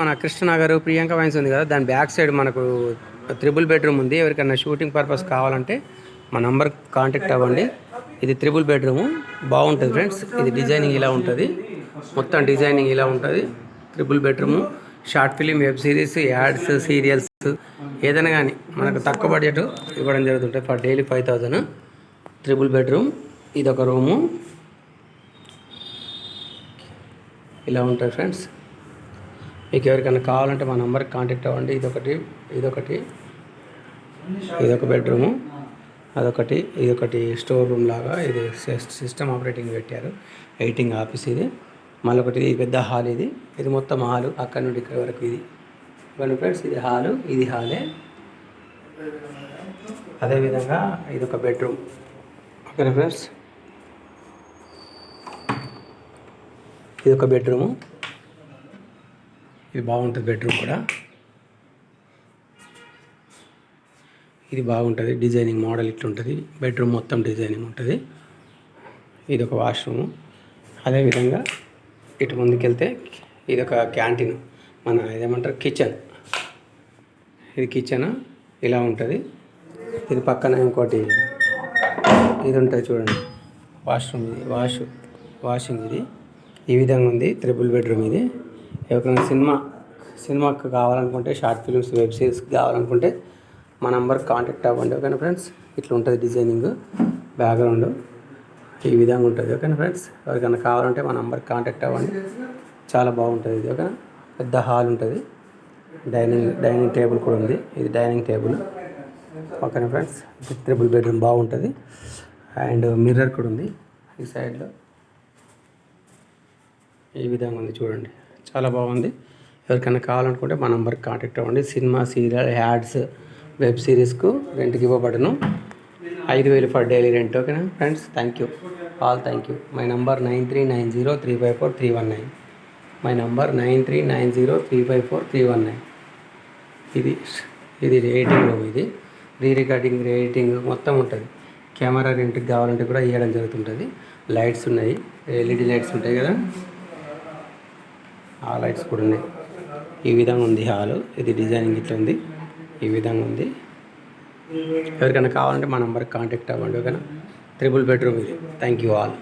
మన కృష్ణనగర్ ప్రియాంక వైన్స్ ఉంది కదా, దాని బ్యాక్ సైడ్ మనకు త్రిబుల్ బెడ్రూమ్ ఉంది. ఎవరికైనా షూటింగ్ పర్పస్ కావాలంటే మా నంబర్ కాంటాక్ట్ అవ్వండి. ఇది త్రిబుల్ బెడ్రూము బాగుంటుంది ఫ్రెండ్స్. ఇది డిజైనింగ్ ఇలా ఉంటుంది, మొత్తం డిజైనింగ్ ఇలా ఉంటుంది. Triple bedroom, short film, web series, ads, serials ఏదైనా కానీ మనకు తక్కువ బడ్జెట్ ఇవ్వడం జరుగుతుంటుంది. For daily 5000. Triple bedroom. ఇది ఒక రూము ఇలా ఉంటుంది ఫ్రెండ్స్. మీకు ఎవరికైనా కావాలంటే మా నెంబర్కి కాంటాక్ట్ అవ్వండి. ఇదొక బెడ్రూము, ఇదొకటి స్టోర్ రూమ్ లాగా. ఇది సిస్టమ్ ఆపరేటింగ్ పెట్టారు, ఎడిటింగ్ ఆఫీస్. ఇది మళ్ళొకటి పెద్ద హాల్. ఇది మొత్తం హాలు, అక్కడ నుండి ఇక్కడ వరకు. ఇది ఇవ్వండి ఫ్రెండ్స్, ఇది హాలే. అదేవిధంగా ఇదొక బెడ్రూమ్. ఓకేనా ఫ్రెండ్స్, ఇదొక బెడ్రూము. ఇది బాగుంటుంది బెడ్రూమ్ కూడా. ఇది బాగుంటుంది, డిజైనింగ్ మోడల్ ఇట్లుంటుంది. బెడ్రూమ్ మొత్తం డిజైనింగ్ ఉంటుంది. ఇది ఒక వాష్రూము. అదేవిధంగా ఇటు ముందుకెళ్తే ఇదొక క్యాంటీన్, మన ఇదేమంటారు కిచెన్. ఇది కిచెన్ ఇలా ఉంటుంది. ఇది పక్కన ఇంకోటి ఇది ఉంటుంది చూడండి, వాష్రూమ్. ఇది వాషింగ్. ఇది ఈ విధంగా ఉంది. Triple bedroom. ఇది ఎవరికైనా సినిమాకి కావాలనుకుంటే, షార్ట్ ఫిల్మ్స్, వెబ్ సిరీస్కి కావాలనుకుంటే మా నెంబర్కి కాంటాక్ట్ అవ్వండి. ఓకేనా ఫ్రెండ్స్, ఇట్లా ఉంటుంది డిజైనింగ్. బ్యాక్గ్రౌండ్ ఈ విధంగా ఉంటుంది. ఓకేనా ఫ్రెండ్స్, ఎవరికైనా కావాలంటే మా నెంబర్కి కాంటాక్ట్ అవ్వండి. చాలా బాగుంటుంది ఇది. ఓకేనా, పెద్ద హాల్ ఉంటుంది. డైనింగ్ టేబుల్ కూడా ఉంది. ఇది డైనింగ్ టేబుల్. ఓకేనా ఫ్రెండ్స్, త్రిబుల్ బెడ్రూమ్ బాగుంటుంది. అండ్ మిర్రర్ కూడా ఉంది ఈ సైడ్లో. ఈ విధంగా ఉంది చూడండి, చాలా బాగుంది. ఎవరికైనా కావాలనుకుంటే మా నెంబర్కి కాంటాక్ట్ అవ్వండి. సినిమా, సీరియల్, యాడ్స్, వెబ్ సిరీస్కు రెంట్కి ఇవ్వబడను. 5000 ఫర్ డైలీ రెంట్. ఓకేనా friends, thank you all. Thank you. My number 9390354319. My number 9390354319. ఇది ఎడిటింగ్ రూమ్. ఇది రికార్డింగ్, ఎడిటింగ్ మొత్తం ఉంటుంది. కెమెరా రెంట్కి కావాలంటే కూడా ఇవ్వడం జరుగుతుంటుంది. లైట్స్ ఉన్నాయి, ఎల్ఈడి లైట్స్ ఉంటాయి కదా, ఆ లైట్స్ కూడా ఉన్నాయి. ఈ విధంగా ఉంది హాలు. ఇది డిజైనింగ్ ఇట్లా ఉంది, ఈ విధంగా ఉంది. ఎవరికైనా కావాలంటే మా నెంబర్కి కాంటాక్ట్ అవ్వండి. ఓకేనా, త్రిబుల్ బెడ్రూమ్ ఇది. Thank you all.